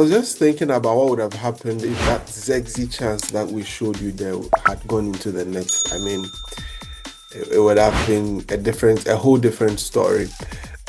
was just thinking about what would have happened if that Zexy chance that we showed you there had gone into the net. I mean, it would have been a whole different story.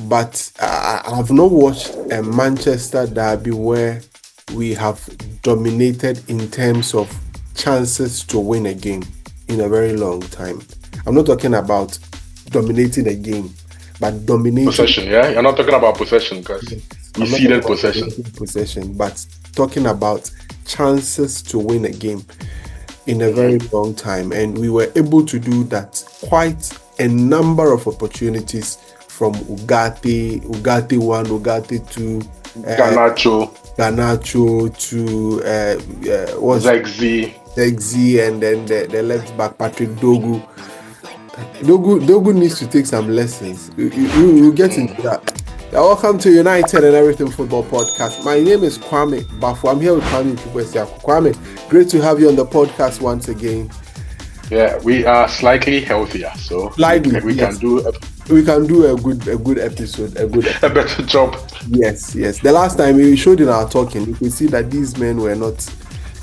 But I have not watched a Manchester derby where we have dominated in terms of chances to win a game in a very long time. I'm not talking about dominating a game, but dominating possession. Yeah, you're not talking about possession because we ceded possession, but talking about chances to win a game in a very long time, and we were able to do that. Quite a number of opportunities from Ugarte 1, Ugarte 2, Garnacho to Zexy, and then the left back Patrick Dogu. Dogu needs to take some lessons. We'll get into that. Welcome to United and Everything Football Podcast. My name is Kwame Bafu. I'm here with Kwame Chukwuesiaku. Kwame, great to have you on the podcast once again. Yeah, we are slightly healthier, so we can do a good episode, a better job. Yes. The last time we showed in our talking, you could see that these men were not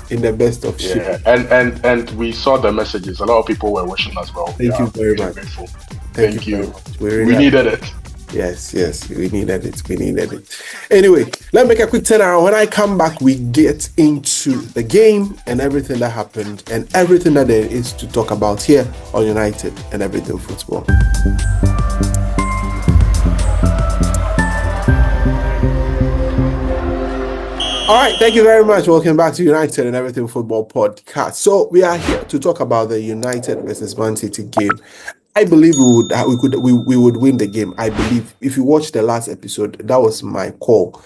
in the best of shape. Yeah, and we saw the messages. A lot of people were watching as well. Thank you very much. Grateful. Thank you. We needed it. Yes, we needed it. Anyway, let's make a quick turnaround. When I come back, we get into the game and everything that happened and everything that there is to talk about here on United and Everything Football. All right, thank you very much. Welcome back to United and Everything Football Podcast. So we are here to talk about the United versus Man City game. I believe we would win the game. I believe if you watch the last episode, that was my call.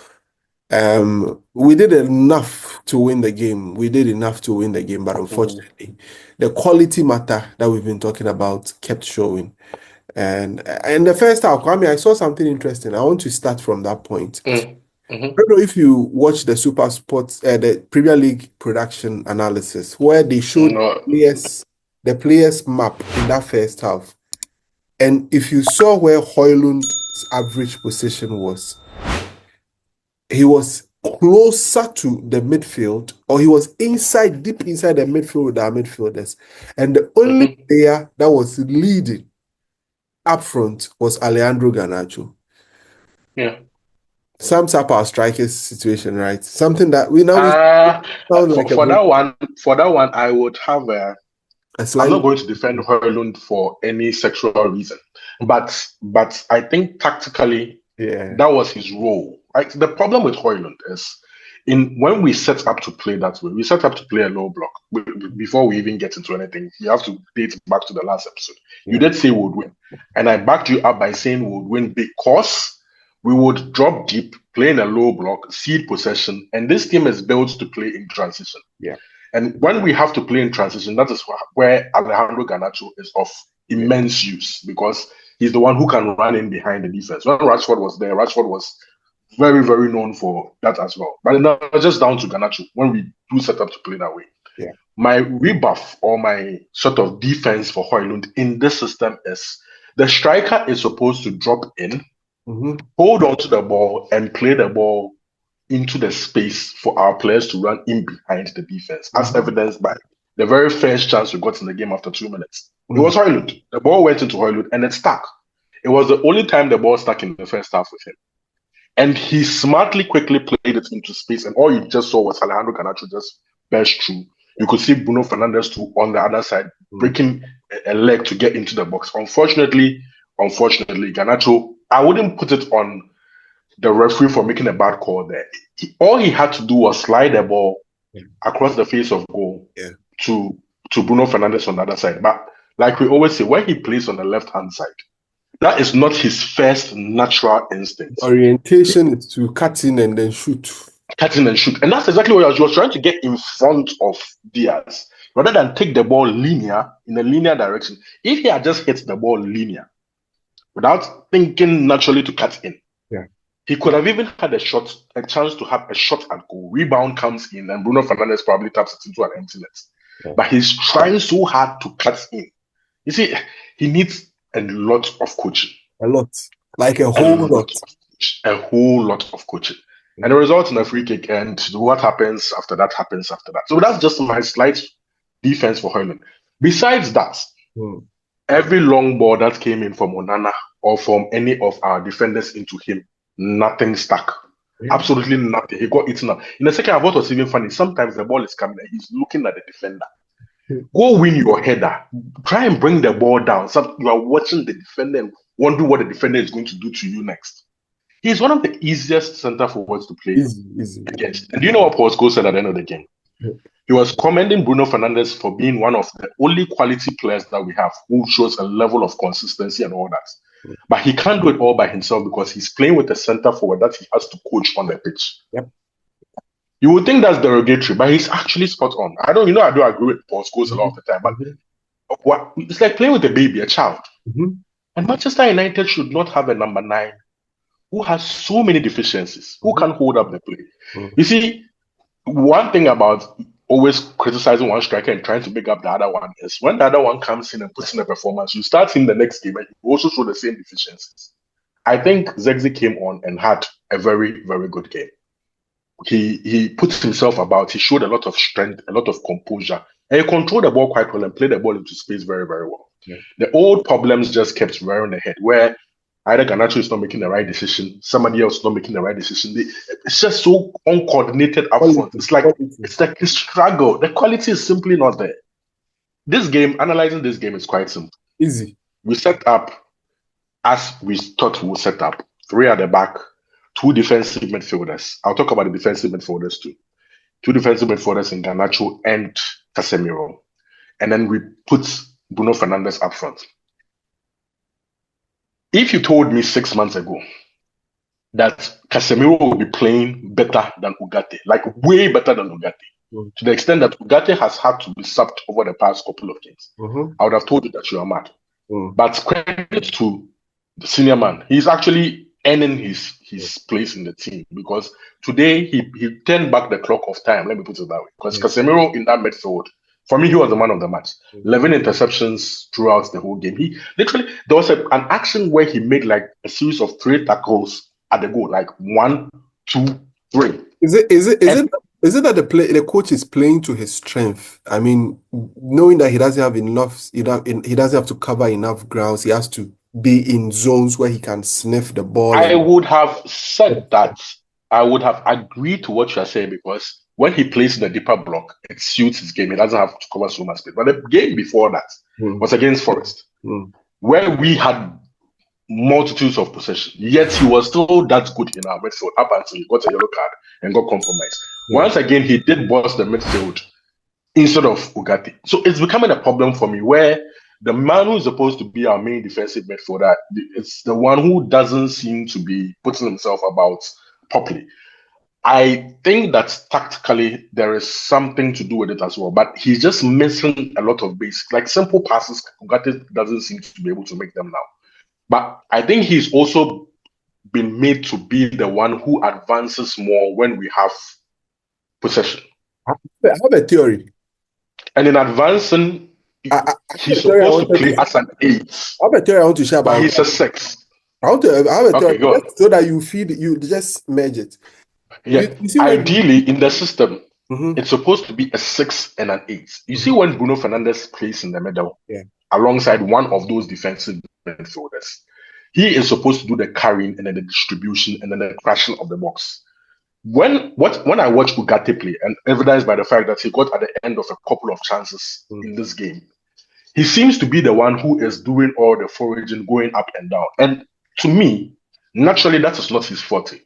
We did enough to win the game. But unfortunately, the quality matter that we've been talking about kept showing. And in the first half, Kwame, I saw something interesting. I want to start from that point. I don't know if you watch the Super Sports, the Premier League production analysis, where they showed the players map in that first half. And if you saw where Højlund's average position was, he was closer to the midfield, or he was deep inside the midfield with our midfielders. And the only player that was leading up front was Alejandro Garnacho. Yeah. Sums up our strikers situation, right? Something that we know. For that one, I would have I'm not going to defend Højlund for any sexual reason, but I think tactically, that was his role. Like, the problem with Højlund is when we set up to play that way, we set up to play a low block. Before we even get into anything, you have to date back to the last episode. You did say we would win, and I backed you up by saying we would win because we would drop deep, play in a low block, cede possession, and this team is built to play in transition. Yeah. And when we have to play in transition, that is where Alejandro Garnacho is of immense use, because he's the one who can run in behind the defense. When Rashford was there, Rashford was very, very known for that as well. But it's not just down to Garnacho when we do set up to play that way. Yeah. My rebuff or my sort of defense for Højlund in this system is the striker is supposed to drop in, hold on to the ball, and play the ball into the space for our players to run in behind the defense, as evidenced by the very first chance we got in the game after 2 minutes. It was Højlund. The ball went into Højlund and it stuck. It was the only time the ball stuck in the first half with him. And he smartly, quickly played it into space, and all you just saw was Alejandro Garnacho just burst through. You could see Bruno Fernandes too on the other side, breaking a leg to get into the box. Unfortunately, Garnacho, I wouldn't put it on the referee for making a bad call there. All he had to do was slide the ball across the face of goal to Bruno Fernandes on the other side. But like we always say, when he plays on the left-hand side, that is not his first natural instinct. Orientation is to cut in and then shoot. And that's exactly what he was trying to get in front of Diaz, rather than take the ball in a linear direction. If he had just hit the ball linear, without thinking naturally to cut in, he could have even had a chance to have a shot at goal. Rebound comes in, and Bruno Fernandes probably taps it into an empty net. But he's trying so hard to cut in. You see, he needs a lot of coaching. A lot. Like a whole lot. A whole lot of coaching. And it results in a free kick. And what happens after that happens after that. So that's just my slight defense for Højlund. Besides that, every long ball that came in from Onana or from any of our defenders into him, nothing stuck. Yeah. Absolutely nothing. He got eaten up. In the second half, what was even funny, sometimes the ball is coming and he's looking at the defender. Go win your header. Try and bring the ball down. So you are watching the defender and wondering what the defender is going to do to you next. He's one of the easiest center forwards to play against. And do you know what Paul Scholes said at the end of the game? He was commending Bruno Fernandes for being one of the only quality players that we have who shows a level of consistency and all that. But he can't do it all by himself because he's playing with a center forward that he has to coach on the pitch. Yep. You would think that's derogatory, but he's actually spot on. I do agree with Paul Scholes a lot of the time, but it's like playing with a baby, a child. And Manchester United should not have a number 9 who has so many deficiencies, who can hold up the play. You see, one thing about always criticizing one striker and trying to pick up the other one is when the other one comes in and puts in a performance, you start seeing the next game and you also show the same deficiencies. I think Zexi came on and had a very, very good game. He put himself about, he showed a lot of strength, a lot of composure, and he controlled the ball quite well and played the ball into space very, very well. Yeah. The old problems just kept rearing their head where either Garnacho is not making the right decision, somebody else is not making the right decision. It's just so uncoordinated up front. It's like a struggle. The quality is simply not there. This game, analyzing this game is quite simple. Easy. We set up as we thought we would set up. 3 at the back, 2 defensive midfielders. I'll talk about the defensive midfielders too. 2 defensive midfielders in Garnacho and Casemiro. And then we put Bruno Fernandes up front. If you told me 6 months ago that Casemiro will be playing better than Ugarte, like way better than Ugarte, to the extent that Ugarte has had to be subbed over the past couple of games, I would have told you that you are mad. But credit to the senior man. He's actually earning his place in the team because today he turned back the clock of time, let me put it that way. Because Casemiro in that midfield, for me, he was the man of the match. 11 interceptions throughout the whole game. He literally, there was an action where he made like a series of 3 tackles at the goal, like 1, 2, 3. Is it that the coach is playing to his strength? I mean, knowing that he doesn't have enough, he doesn't have to cover enough grounds. He has to be in zones where he can sniff the ball. I would have said that. I would have agreed to what you are saying because when he plays in the deeper block, it suits his game. He doesn't have to cover so much space. But the game before that was against Forest, where we had multitudes of possession. Yet he was still that good in our midfield up until he got a yellow card and got compromised. Once again, he did boss the midfield instead of Ugarte. So it's becoming a problem for me where the man who is supposed to be our main defensive midfielder is the one who doesn't seem to be putting himself about properly. I think that tactically there is something to do with it as well, but he's just missing a lot of basic, like simple passes. Ugarte doesn't seem to be able to make them now. But I think he's also been made to be the one who advances more when we have possession. I have a theory. And in advancing, he's supposed to play as an 8. I have a theory I want to share about. But he's a 6. I have a theory so that you just merge it. Yeah, ideally in the system, it's supposed to be a 6 and an 8. You see when Bruno Fernandes plays in the middle, alongside one of those defensive midfielders, he is supposed to do the carrying and then the distribution and then the crashing of the box. When I watch Ugarte play, and evidenced by the fact that he got at the end of a couple of chances in this game, he seems to be the one who is doing all the foraging, going up and down. And to me, naturally, that is not his forte.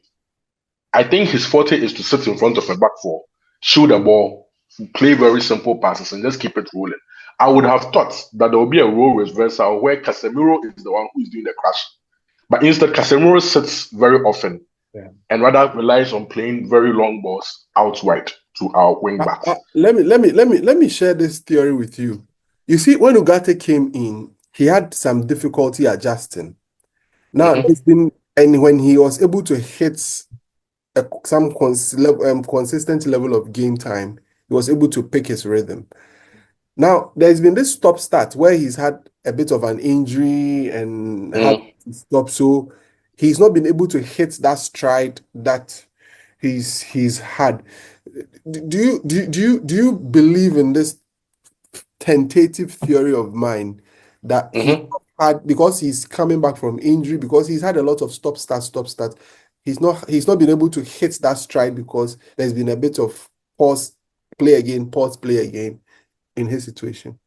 I think his forte is to sit in front of a back 4, shoot the ball, play very simple passes, and just keep it rolling. I would have thought that there will be a role reversal where Casemiro is the one who is doing the crash. But instead, Casemiro sits very often and rather relies on playing very long balls out wide to our wing backs. Let me share this theory with you. You see, when Ugarte came in, he had some difficulty adjusting. Now, and when he was able to hit some consistent level of game time, he was able to pick his rhythm. Now, there's been this stop-start where he's had a bit of an injury and had to stop, so he's not been able to hit that stride that he's had. Do you believe in this tentative theory of mine that he had, because he's coming back from injury, because he's had a lot of stop start, he's not been able to hit that stride because there's been a bit of pause play again in his situation?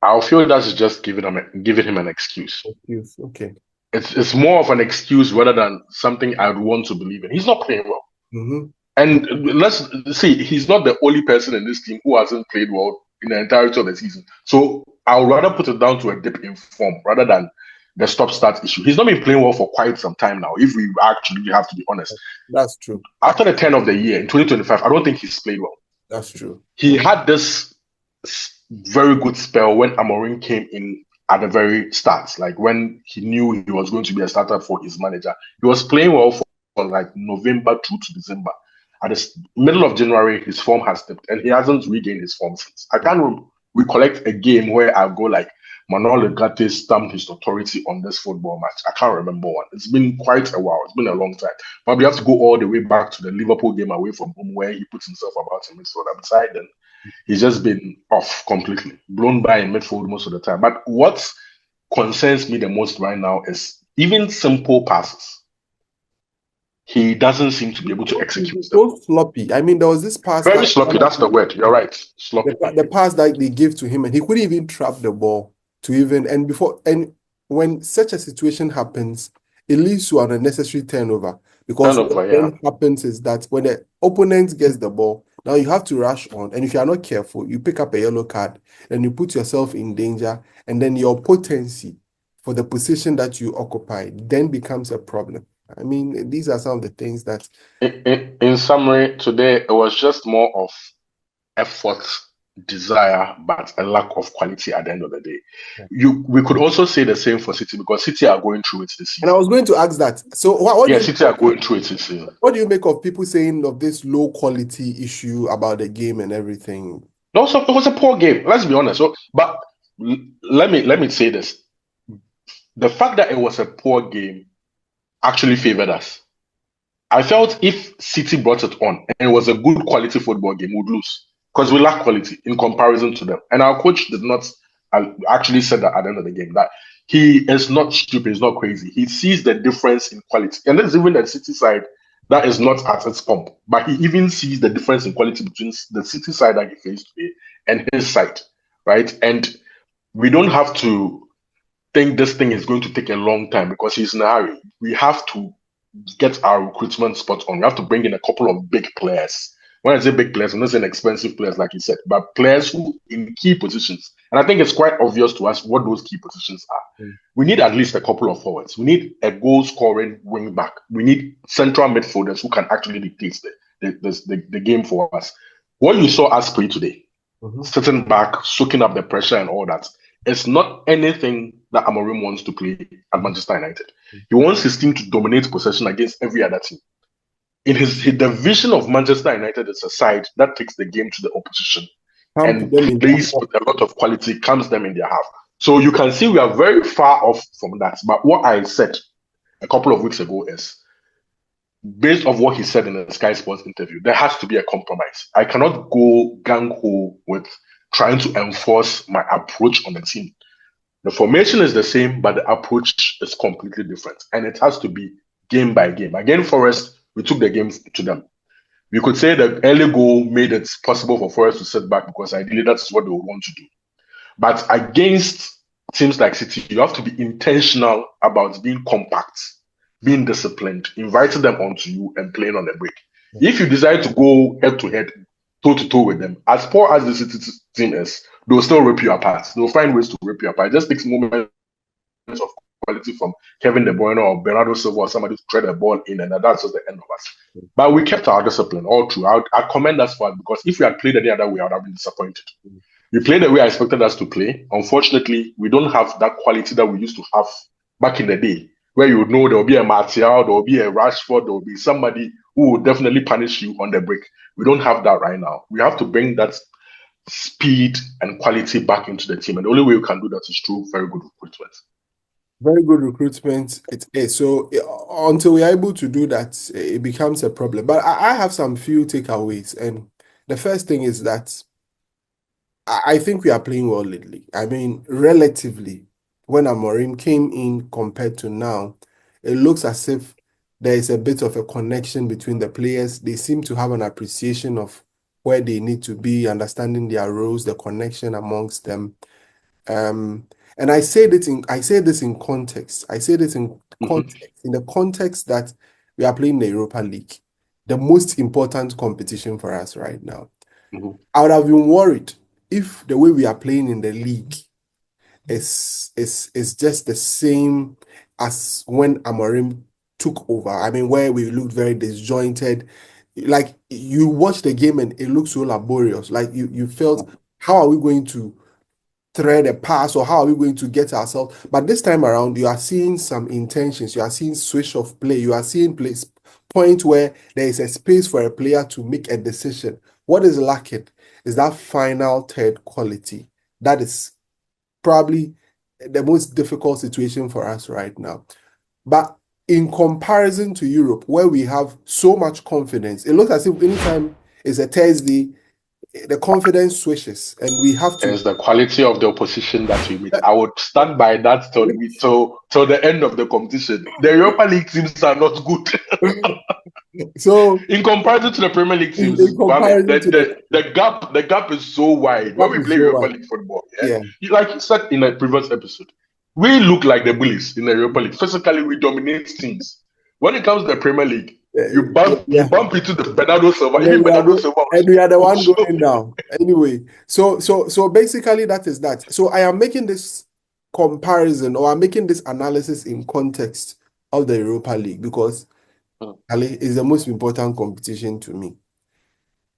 I'll feel that's just giving him an excuse. Okay. It's more of an excuse rather than something I'd want to believe in. He's not playing well. And let's see, he's not the only person in this team who hasn't played well in the entirety of the season. So I'll rather put it down to a dip in form rather than the stop-start issue. He's not been playing well for quite some time now, if we actually have to be honest. That's true. After the turn of the year in 2025, I don't think he's played well. That's true. He had this very good spell when Amorim came in at the very start, like when he knew he was going to be a starter for his manager. He was playing well for like November through to December. At the middle of January, his form has dipped, and he hasn't regained his form since. I can't recollect a game where I'll go like Manuel Legate stamped his authority on this football match. I can't remember one. It's been quite a while. It's been a long time. But we have to go all the way back to the Liverpool game away from home where he puts himself about in midfield. Beside then, he's just been off completely, blown by in midfield most of the time. But what concerns me the most right now is even simple passes. He doesn't seem to be able to execute. So sloppy. I mean, there was this pass. Very sloppy. That's the word. You're right. Sloppy. The pass that they gave to him, and he couldn't even trap the ball to even. And when such a situation happens, it leads to an unnecessary turnover. Because what then happens is that when the opponent gets the ball, now you have to rush on, and if you are not careful, you pick up a yellow card, and you put yourself in danger, and then your potency for the position that you occupy then becomes a problem. I mean, these are some of the things that... In summary, today, it was just more of effort, desire, but a lack of quality at the end of the day. We could also say the same for City, because City are going through it this season. And I was going to ask that. So what City are going through it this season. What do you make of people saying of this low quality issue about the game and everything? No, so it was a poor game. Let's be honest. But let me say this. The fact that it was a poor game actually favored us. I felt if City brought it on and it was a good quality football game, we'd lose because we lack quality in comparison to them. And our coach did not actually said that at the end of the game, that he is not stupid, he's not crazy. He sees the difference in quality. And there's even the City side that is not at its pump, but he even sees the difference in quality between the City side that he faced today and his side, right? And we don't have to think this thing is going to take a long time because he's in a hurry. We have to get our recruitment spot on. We have to bring in a couple of big players. When I say big players, I'm not saying expensive players like you said, but players who in key positions. And I think it's quite obvious to us what those key positions are. We need at least a couple of forwards. We need a goal-scoring wing back. We need central midfielders who can actually dictate the game for us. What you saw us play today, sitting back, soaking up the pressure and all that, it's not anything that Amorim wants to play at Manchester United. He wants his team to dominate possession against every other team. In the vision of Manchester United, it's a side that takes the game to the opposition and plays with a lot of quality, comes them in their half. So you can see we are very far off from that. But what I said a couple of weeks ago is, based on what he said in the Sky Sports interview, there has to be a compromise. I cannot go gang-ho with trying to enforce my approach on the team. The formation is the same, but the approach is completely different. And it has to be game by game. Against Forest, we took the game to them. We could say that early goal made it possible for Forest to sit back because ideally that's what they would want to do. But against teams like City, you have to be intentional about being compact, being disciplined, inviting them onto you and playing on the break. If you decide to go head-to-head, toe-to-toe with them, as poor as the City team is, they'll still rip you apart. They'll find ways to rip you apart. It just takes moments of quality from Kevin De Bruyne or Bernardo Silva or somebody to thread the ball in, and that's just the end of us. But we kept our discipline all through. I commend us for it, because if we had played any other way, I would have been disappointed. We played the way I expected us to play. Unfortunately, we don't have that quality that we used to have back in the day, where you would know there will be a Martial, there will be a Rashford, there will be somebody who will definitely punish you on the break. We don't have that right now. We have to bring that speed and quality back into the team. And the only way we can do that is through very good recruitment. Very good recruitment. It is. So until we are able to do that, it becomes a problem. But I have some few takeaways. And the first thing is that I think we are playing well lately. I mean, relatively, when Amorim came in compared to now, it looks as if there is a bit of a connection between the players. They seem to have an appreciation of where they need to be, understanding their roles, the connection amongst them. Um, and I say this in context. I say this in Mhm, context, in the context that we are playing the Europa League, the most important competition for us right now. mhm. I would have been worried if the way we are playing in the league is just the same as when Amorim took over. I mean, where we looked very disjointed. Like you watch the game and it looks so laborious. Like you felt, how are we going to thread a pass or how are we going to get ourselves? But this time around, you are seeing some intentions. You are seeing switch of play. You are seeing place point where there is a space for a player to make a decision. What is lacking is that final third quality. That is probably the most difficult situation for us right now. But in comparison to Europe, where we have so much confidence, it looks as if anytime it's a Thursday, the confidence switches, and we have to. It's the quality of the opposition that we meet. I would stand by that till the end of the competition. The Europa League teams are not good. So, In comparison to the Premier League in teams, I mean, comparison to the gap is so wide. the When gap we is play so Europa wide. League football, yeah, Yeah, like you said in a previous episode, we look like the bullies in the Europa League. Physically, we dominate teams. When it comes to the Premier League, you yeah. bump into the Bernardo Silva. And then Even we are Bernardo going, Silva and we are the one also. going down. Anyway, so basically that is that. So I am making this comparison or I'm making this analysis in context of the Europa League because Ali is the most important competition to me.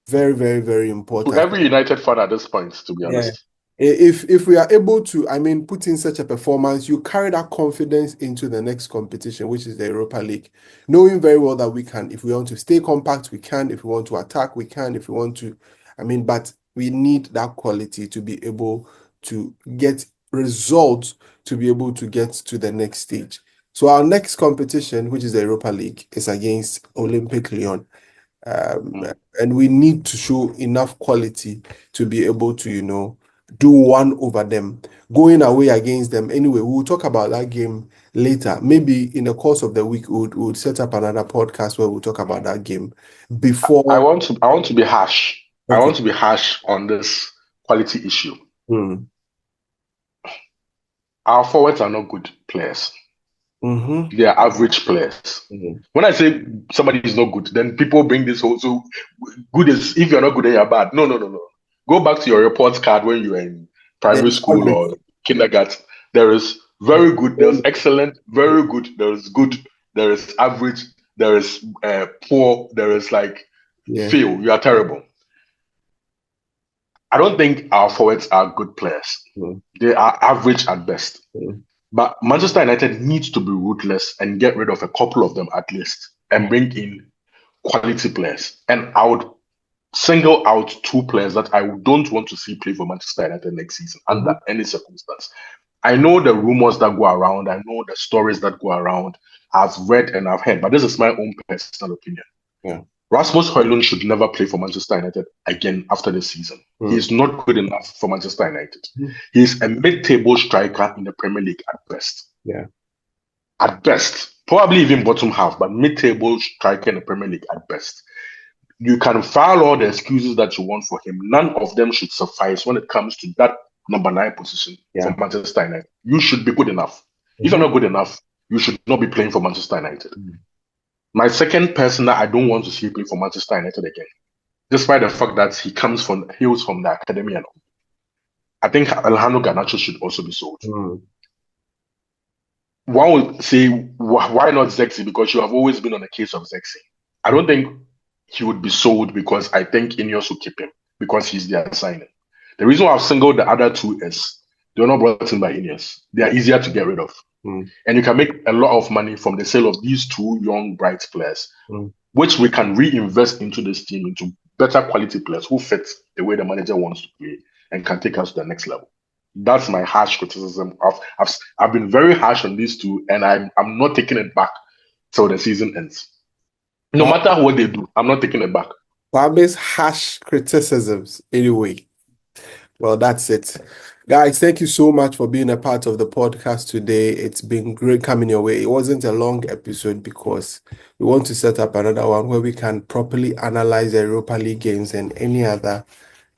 Very, very, very To important. every United fan at this point, to be Yeah. honest. If we are able to, I mean, put in such a performance, you carry that confidence into the next competition, which is the Europa League, knowing very well that we can, if we want to stay compact, we can, if we want to attack, we can, if we want to, I mean, but we need that quality to be able to get results to be able to get to the next stage. So our next competition, which is the Europa League, is against Olympic Lyon. Um, Mm. and we need to show enough quality to be able to, do one over them, going away against them. Anyway, we'll talk about that game later. Maybe in the course of the week, we'll set up another podcast where we'll talk about that game before. I want to be harsh. I Okay. want to be harsh on this quality issue. Mm. Our forwards are not good players. Mm-hmm. They are average players. Mm-hmm. When I say somebody is not good, then people bring this whole so good is if you're not good then you're bad. No, no, no, no. Go back to your report card when you were in Yeah, primary it's school average. or kindergarten. There is very good, there's excellent, very good, there is good, there is average, there is poor, there is like Yeah. fail. You are terrible. I don't think our forwards are good players. Mm. They are average at best. Mm. But Manchester United needs to be ruthless and get rid of a couple of them at least and bring in quality players. And I would single out two players that I don't want to see play for Manchester United next season Mm-hmm. under any circumstance. I know the rumors that go around, I know the stories that go around. I've read and I've heard, but this is my own personal opinion. Yeah. Rasmus Højlund should never play for Manchester United again after this season. He Mm. is not good enough for Manchester United. Mhm. He is a mid-table striker in the Premier League at best. Yeah. At best. Probably even bottom half, but mid-table striker in the Premier League at best. You can file all the excuses that you want for him. None of them should suffice when it comes to that number 9 position Yeah. for Manchester United. You should be good enough. If you're Mm-hmm. not good enough, you should not be playing for Manchester United. Mm. My second person that I don't want to see play for Manchester United again, despite the fact that he was from the academy and all. I think Alejandro Garnacho should also be sold. Mm. One would say, why not Zexi? Because you have always been on the case of Zexi. I don't think he would be sold because I think Ineos will keep him because he's their signing. The reason why I've singled the other two is they're not brought in by Ineos. They are easier to get rid of. Mm. And you can make a lot of money from the sale of these two young, bright players, Mm. which we can reinvest into this team, into better quality players who fit the way the manager wants to play and can take us to the next level. That's my harsh criticism. I've been very harsh on these two, and I'm not taking it back till the season ends. No matter what they do, I'm not taking it back. Kwame's harsh criticisms. Anyway, well, that's it. Guys, thank you so much for being a part of the podcast today. It's been great coming your way. It wasn't a long episode because we want to set up another one where we can properly analyze the Europa League games and any other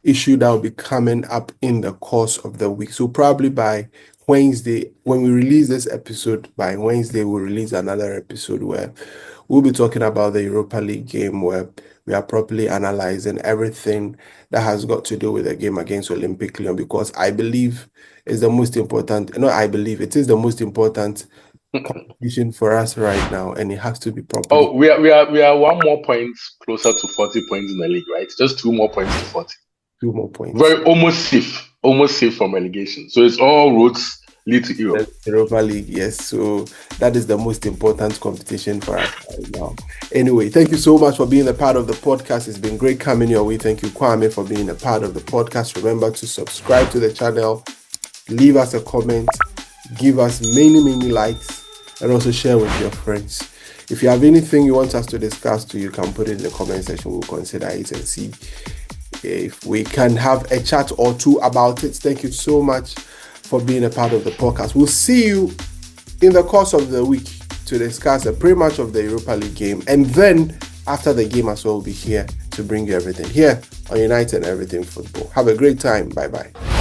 issue that will be coming up in the course of the week. So probably by Wednesday, when we release this episode, by Wednesday, we'll release another episode where we'll be talking about the Europa League game, where we are properly analyzing everything that has got to do with the game against Olympic Lyon, because I believe it's the most important, no, I believe it is the most important competition for us right now, and it has to be properly. Oh, we are 1 more point closer to 40 points in the league, right? Just 2 more points to 40. 2 more points. Very almost safe from relegation. So it's all roads lead to Europe. Europa League, yes. So that is the most important competition for us right now. Anyway, thank you so much for being a part of the podcast. It's been great coming your way. Thank you, Kwame, for being a part of the podcast. Remember to subscribe to the channel, leave us a comment, give us many likes, and also share with your friends. If you have anything you want us to discuss too, you can put it in the comment section. We'll consider it and see if we can have a chat or two about it. Thank you so much for being a part of the podcast. We'll see you in the course of the week to discuss the pre-match of the Europa League game, and then after the game as well, we'll be here to bring you everything here on United and Everything Football. Have a great time. Bye-bye.